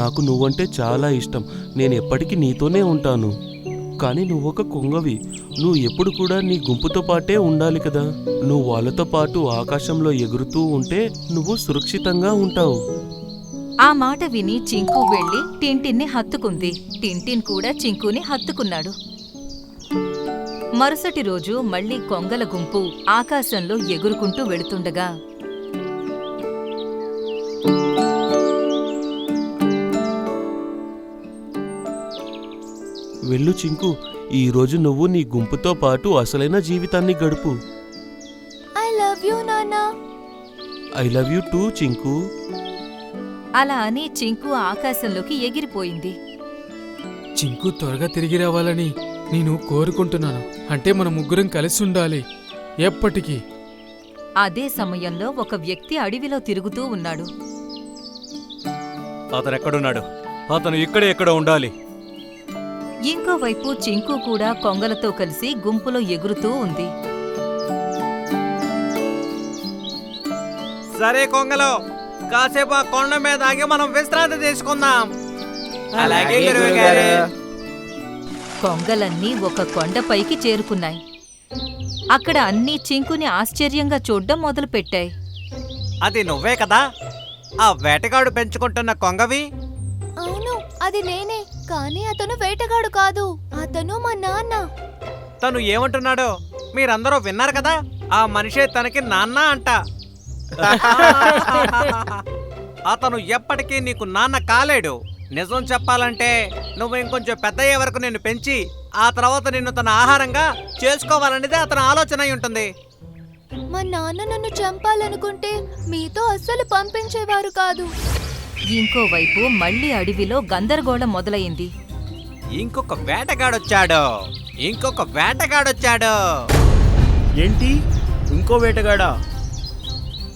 నాకు నువ్వంటే చాలా ఇష్టం. నేను ఎప్పటికీ నీతోనే ఉంటాను. కానీ నువ్వొక కొంగవి. నువ్వు ఎప్పుడు కూడా నీ గుంపుతో పాటే ఉండాలి కదా. నువ్వు వాళ్ళతో పాటు ఆకాశంలో ఎగురుతూ ఉంటే నువ్వు సురక్షితంగా ఉంటావు. ఆ మాట విని చింకు వెళ్లి టింటిన్ని హత్తుకుంది. టింటిన్ కూడా చింకుని హత్తుకున్నాడు. మరుసటి రోజు మళ్లీ కొంగల గుంపు ఆకాశంలో ఎగురుకుంటూ వెళుతుండగా వెళ్ళు చింకు, ఈరోజు నువ్వు నీ గుంపుతో పాటు అసలైన జీవితాన్ని గడుపు. ఐ లవ్ యూ నాన్నా. I love you too Chinku. అలా అని చింకు ఆకాశంలోకి ఎగిరిపోయింది. చింకు త్వరగా తిరిగి రావాలని నేను కోరుకుంటున్నాను. అంటే మన ముగ్గురం కలిసి ఉండాలి ఎప్పటికీ. అదే సమయంలో ఒక వ్యక్తి అడవిలో తిరుగుతూ ఉన్నాడు. అతనెక్కడున్నాడు? అతను ఇక్కడే ఎక్కడ ఉండాలి. ఇంకోవైపు చింకు కూడా కొంగలతో కలిసి గుంపులో ఎగురుతూ ఉంది. సరే కొంగలో, కాసేపు ఆ కొండ మీద ఆగి మనం విశ్రాంతి తీసుకుందాం. అలాగే గురువుగారు. కొంగలన్నీ ఒక కొండపైకి చేరుకున్నాయి. అక్కడ అన్నీ చింకుని ఆశ్చర్యంగా చూడ్డం మొదలుపెట్టాయి. అది నువ్వే కదా ఆ వేటగాడు పెంచుకుంటున్న కొంగవి? అవును, అది నేనే. కానీ అతను వేటగాడు కాదు, అతను మా నాన్న. తను ఏమంటున్నాడో మీరందరూ విన్నారు కదా. ఆ మనిషే తనకి నాన్న అంట. అతను ఎప్పటికీ నీకు నాన్న కాలేడు. నిజం చెప్పాలంటే నువ్వు ఇంకొంచెం పెద్దయ్యే వరకు నిన్ను పెంచి ఆ తర్వాత నిన్ను తన ఆహారంగా చేసుకోవాలనేది అతని ఆలోచన అయి ఉంటుంది. మా నాన్న నన్ను చంపాలనుకుంటే మీతో అస్సలు పంపించేవారు కాదు. ఇంకోవైపు మళ్లీ అడవిలో గందరగోళం మొదలయింది. ఇంకొక వేటగాడొచ్చాడు. ఏంటి, ఇంకో వేటగాడా?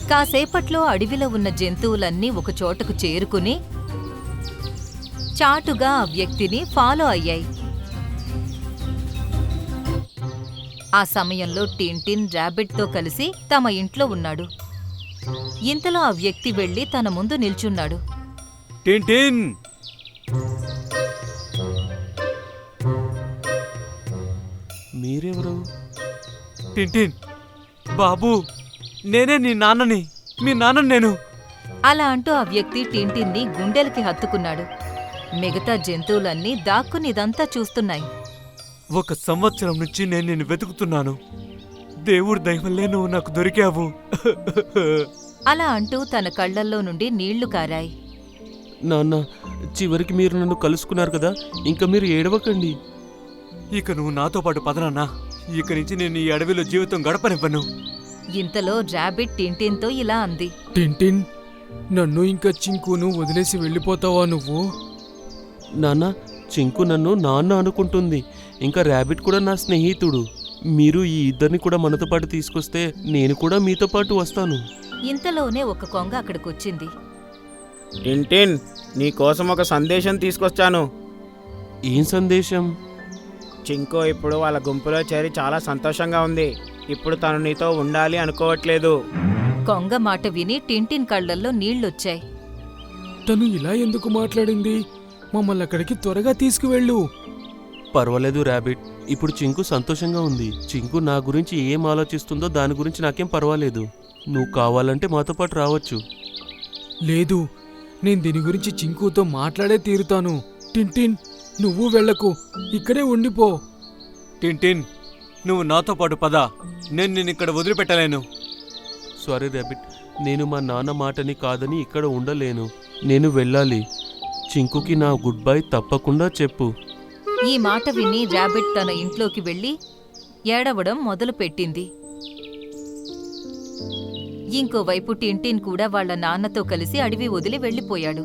కాసేపట్లో అడవిలో ఉన్న జంతువులన్నీ ఒకచోటకు చేరుకుని చాటుగా ఆ వ్యక్తిని ఫాలో అయ్యాయి. ఆ సమయంలో టింటిన్ ర్యాబిట్తో కలిసి తమ ఇంట్లో ఉన్నాడు. ఇంతలో ఆ వ్యక్తి వెళ్లి తన ముందు నిల్చున్నాడు. టింటిన్, మీరెవరు? టింటిన్ బాబూ, నేనే నీ నాన్నని. మీ నాన్నని నేను. అలా అంటూ ఆ వ్యక్తి టింటిన్ని గుండెలకి హత్తుకున్నాడు. మిగతా జంతువులన్నీ దాక్కుని ఇదంతా చూస్తున్నాయి. 1 సంవత్సరం నుంచి నేను నిన్ను వెతుకుతున్నాను. దేవుడి దయ వల్లే నువ్వు నాకు దొరికావు. అలా అంటూ తన కళ్లల్లో నుండి నీళ్లు కారాయి. నాన్న, చివరికి మీరు నన్ను కలుసుకున్నారు కదా, ఇంకా మీరు ఏడవకండి. ఇక నువ్వు నాతో పాటు పదనన్నా. ఇక నుంచి నేను ఈ అడవిలో జీవితం గడపనివ్వను. ఇంతలో ర్యాబిట్ టింటిన్తో ఇలా అంది. టింటిన్, నన్ను ఇంకా చింకును వదిలేసి వెళ్ళిపోతావా నువ్వు? నాన్న, చింకు నన్ను నాన్న అనుకుంటుంది. ఇంకా ర్యాబిట్ కూడా నా స్నేహితుడు. మీరు ఈ ఇద్దరిని కూడా మనతో పాటు తీసుకొస్తే నేను కూడా మీతో పాటు వస్తాను. ఇంతలోనే ఒక కొంగ అక్కడికొచ్చింది. టింటిన్, నీకోసం ఒక సందేశం తీసుకొచ్చాను. ఏం సందేశం? చింకు ఇప్పుడు వాళ్ళ గుంపులో చేరి చాలా సంతోషంగా ఉంది. ఇప్పుడు తను నీతో ఉండాలి అనుకోవట్లేదు. కొంగ మాట విని టింటిన్ కళ్లల్లో నీళ్లొచ్చాయి. తను ఇలా ఎందుకు మాట్లాడింది? మమ్మల్ని అక్కడికి త్వరగా తీసుకువెళ్ళు. పర్వాలేదు ర్యాబిట్, ఇప్పుడు చింకు సంతోషంగా ఉంది. చింకు నా గురించి ఏం ఆలోచిస్తుందో దాని గురించి నాకేం పర్వాలేదు. నువ్వు కావాలంటే మాతో పాటు రావచ్చు. లేదు, నేను దీని గురించి చింకుతో మాట్లాడే తీరుతాను. టింటిన్, నువ్వు వెళ్ళకు, ఇక్కడే ఉండిపో. టింటిన్, నువ్వు నాతో పాటు పద. నేను నిన్ను ఇక్కడ వదిలిపెట్టలేను. సారీ ర్యాబిట్, నేను మా నాన్న మాటని కాదని ఇక్కడ ఉండలేను. నేను వెళ్ళాలి. చింకుకి నా గుడ్ బై తప్పకుండా చెప్పు. ఈ మాట విని ర్యాబిట్ తన ఇంట్లోకి వెళ్లి ఏడవడం మొదలుపెట్టింది. ఇంకోవైపు టింటిన్ కూడా వాళ్ల నాన్నతో కలిసి అడవి వదిలి వెళ్లిపోయాడు.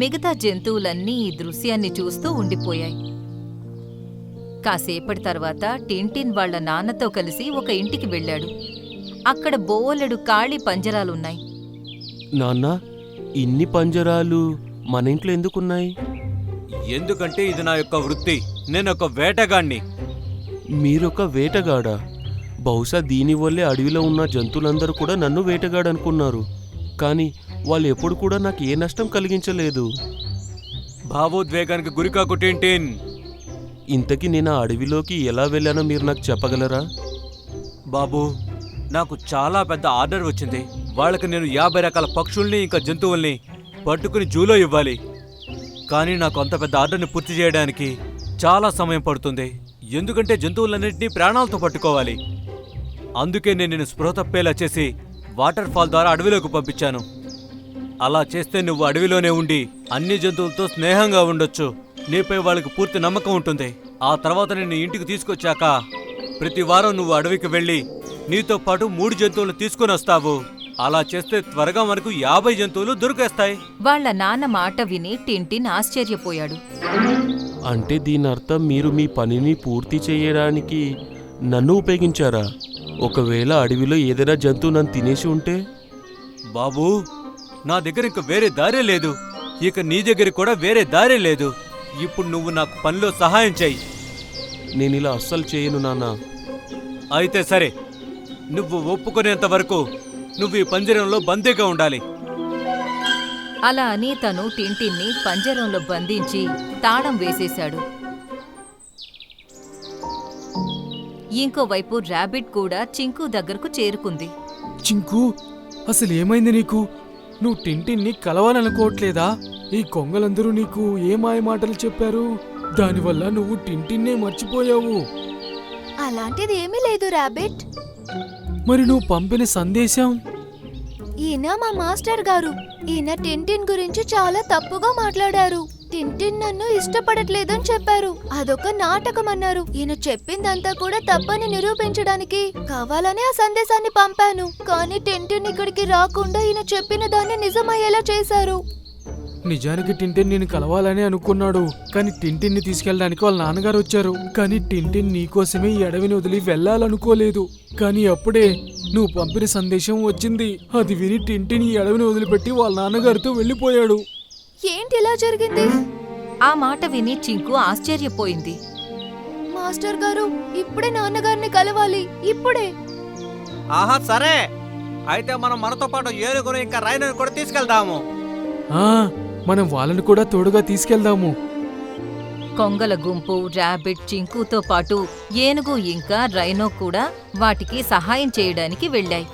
మిగతా జంతువులన్నీ ఈ దృశ్యాన్ని చూస్తూ ఉండిపోయాయి. కాసేపటి తర్వాత టింటిన్ వాళ్ల నాన్నతో కలిసి ఒక ఇంటికి వెళ్ళాడు. అక్కడ బోలెడు ఖాళీ పంజరాలున్నాయి. నాన్న, ఇన్ని పంజరాలు మన ఇంట్లో ఎందుకున్నాయి? ఎందుకంటే ఇది నా యొక్క వృత్తి. నేనొక వేటగాణ్ణి. మీరొక వేటగాడా? బహుశా దీనివల్లే అడవిలో ఉన్న జంతువులందరూ కూడా నన్ను వేటగాడనుకున్నారు. కానీ వాళ్ళు ఎప్పుడు కూడా నాకు ఏ నష్టం కలిగించలేదు. భావోద్వేగానికి గురికాకు టింటిన్. ఇంతకీ నేను ఆ అడవిలోకి ఎలా వెళ్ళానో మీరు నాకు చెప్పగలరా? బాబు, నాకు చాలా పెద్ద ఆర్డర్ వచ్చింది. వాళ్ళకి నేను 50 రకాల పక్షుల్ని ఇంకా జంతువుల్ని పట్టుకుని జూలో ఇవ్వాలి. కానీ నాకు అంత పెద్ద ఆర్డర్ని పూర్తి చేయడానికి చాలా సమయం పడుతుంది. ఎందుకంటే జంతువులన్నింటినీ ప్రాణాలతో పట్టుకోవాలి. అందుకే నేను స్పృహ తప్పేలా చేసి వాటర్ ఫాల్ ద్వారా అడవిలోకి పంపించాను. అలా చేస్తే నువ్వు అడవిలోనే ఉండి అన్ని జంతువులతో స్నేహంగా ఉండొచ్చు. నీపై వాళ్ళకి పూర్తి నమ్మకం ఉంటుంది. ఆ తర్వాత నిన్ను ఇంటికి తీసుకొచ్చాక ప్రతి వారం నువ్వు అడవికి వెళ్ళి నీతో పాటు 3 జంతువులు తీసుకుని వస్తావు. అలా చేస్తే త్వరగా మనకు 50 జంతువులు దొరికేస్తాయి. వాళ్ళ నాన్న మాట విని టింటిన్ ఆశ్చర్యపోయాడు. అంటే దీని అర్థం మీరు మీ పనిని పూర్తి చేయడానికి నన్ను ఉపయోగించారా? ఒకవేళ అడవిలో ఏదైనా జంతువు నన్ను తినేసి ఉంటే? బాబూ, నా దగ్గర ఇంక వేరే దారే లేదు. ఇక నీ దగ్గర కూడా వేరే దారే లేదు. ఇప్పుడు నువ్వు నాకు పనిలో సహాయం చెయ్యి. నేను ఇలా అస్సలు చేయను నాన్న. అయితే సరే, నువ్వు ఒప్పుకునేంత వరకు నువ్వు ఈ పంజరంలో బందీగా ఉండాలి. అలా అని తను టింటిన్ని పంజరంలో బంధించి తాళం వేసేశాడు. ఇంకోవైపు ర్యాబిట్ కూడా చింకు దగ్గరకు చేరుకుంది. చింకు, అసలు ఏమైంది నీకు? నువ్వు టింటిన్ని కలవాలనుకోవట్లేదా? ఈ కొంగలందరూ నీకు ఏ మాయ మాటలు చెప్పారు? దానివల్ల నువ్వు టింటిన్నే మర్చిపోయావు. అలాంటిది ఏమీ లేదు ర్యాబిట్. మరి నువ్వు పంపిన సందేశం? ఈయన మా మాస్టర్ గారు. ఈయన టింటిన్ గురించి చాలా తప్పుగా మాట్లాడారు. టింటిన్ నన్ను ఇష్టపడట్లేదని చెప్పారు. అదొక నాటకం అన్నారు. ఈయన చెప్పిందంతా కూడా తప్పని నిరూపించడానికి కావాలని ఆ సందేశాన్ని పంపాను. కానీ టింటిన్ ఇక్కడికి రాకుండా ఈయన చెప్పిన దాన్ని నిజమయ్యేలా చేశారు. నిజానికి టింటిన్ నేను కలవాలని అనుకున్నాడు. కానీ టింటిన్ని తీసుకెళ్ళడానికి వాళ్ళ నాన్నగారు వచ్చారు. కానీ టింటిన్ నీకోసమే ఈ అడవిని వదిలి వెళ్ళాలనుకోలేదు. కానీ అప్పుడే నువ్వు పంపిన సందేశం వచ్చింది. అది విని టింటిన్ ఈ అడవిని వదిలిపెట్టి వాళ్ళ నాన్నగారితో వెళ్ళిపోయాడు. ఏంటి ఇలా జరిగింది? ఆ మాట విని చింకు ఆశ్చర్యపోయింది. మాస్టర్ గారు, ఇప్పుడే నాన్నగారిని కలవాలి, ఇప్పుడే. ఆహా, సరే. అయితే మనం మనతో పాటు ఏనుగును ఇంకా రైనును కూడా తీసుకెళ్దాము. మనం వాళ్ళని కూడా తోడుగా తీసుకెళ్దాము. కొంగల గుంపు ర్యాబిట్ చింకుతో పాటు ఏనుగు ఇంకా రైనో కూడా వాటికి సహాయం చేయడానికి వెళ్ళాయి.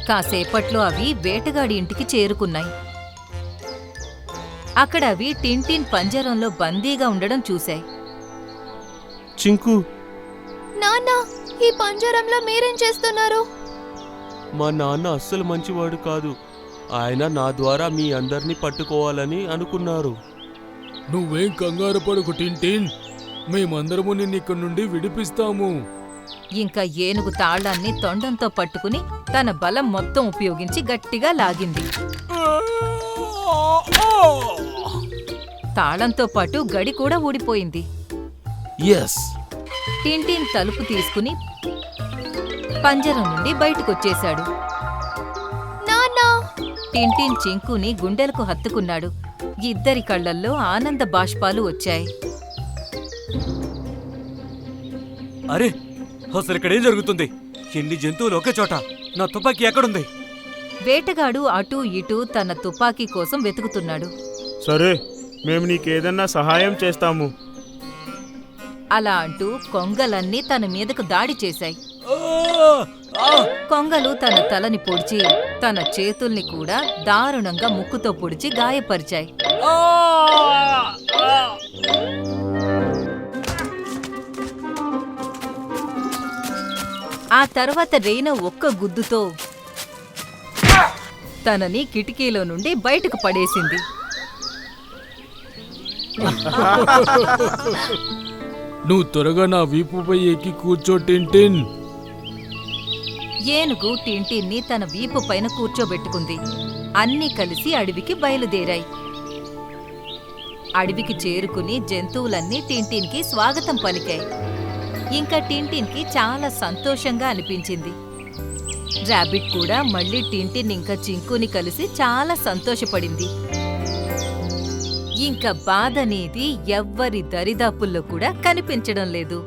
కాసేపట్లో అవి వేటగాడి ఇంటికి చేరుకున్నాయి. అక్కడ అవి టింటిన్ పంజరంలో బందీగా ఉండడం చూశాయి. చింకు, నాన్న, ఈ పంజరంలో మీరేం చేస్తున్నారు? మా నాన్న అస్సలు మంచివాడు కాదు. ఆయన నా ద్వారా మీ అందరినీ పట్టుకోవాలని అనుకున్నారు. నువ్వేం కంగారు పడుకు టింటిన్, మేమందరము నిన్ను ఇక్కడి నుండి విడిపిస్తాము. ఇంకా ఏనుగు తాళాన్ని తొండంతో పట్టుకుని తన బలం మొత్తం ఉపయోగించి గట్టిగా లాగింది. తాళంతో పాటు గడి కూడా ఊడిపోయింది. ఎస్. టింటిన్ తలుపు తీసుకుని పంజరం నుండి బయటకొచ్చేశాడు. నాన్నా! టింటిన్ చింకుని గుండెలకు హత్తుకున్నాడు. ఇద్దరి కళ్ళల్లో ఆనంద బాష్పాలు వచ్చాయి. అరే, అసలు ఇక్కడేం జరుగుతుంది? ఎన్ని జంతువులు ఒకే చోట? నా తుపాకీ ఎక్కడుంది? వేటగాడు అటూ ఇటూ తన తుపాకీ కోసం వెతుకుతున్నాడు. సరే, మేము నీకేదన్నా సహాయం చేస్తాము. అలా అంటూ కొంగలన్నీ తన మీదకు దాడి చేశాయి. కొంగలు తన తలని పొడిచి తన చేతుల్ని కూడా దారుణంగా ముక్కుతో పొడిచి గాయపరిచాయి. ఆ తర్వాత రైనో ఒక్క గుద్దుతో తనని కిటికీలో నుండి బయటకు పడేసింది. నువ్వు త్వరగా నా వీపుపై ఎక్కి కూర్చో టింటిన్. ఏనుగు టింటిన్ని తన వీపు పైన కూర్చోబెట్టుకుంది. అన్నీ కలిసి అడవికి బయలుదేరాయి. అడవికి చేరుకుని జంతువులన్నీ టింటిన్కి స్వాగతం పలికాయి. ఇంకా టింటిన్కి చాలా సంతోషంగా అనిపించింది. ర్యాబిట్ కూడా మళ్ళీ టింటిన్ ఇంకా చింకుని కలిసి చాలా సంతోషపడింది. ఇంకా బాధ అనేది ఎవ్వరి దరిదాపుల్లో కూడా కనిపించడం లేదు.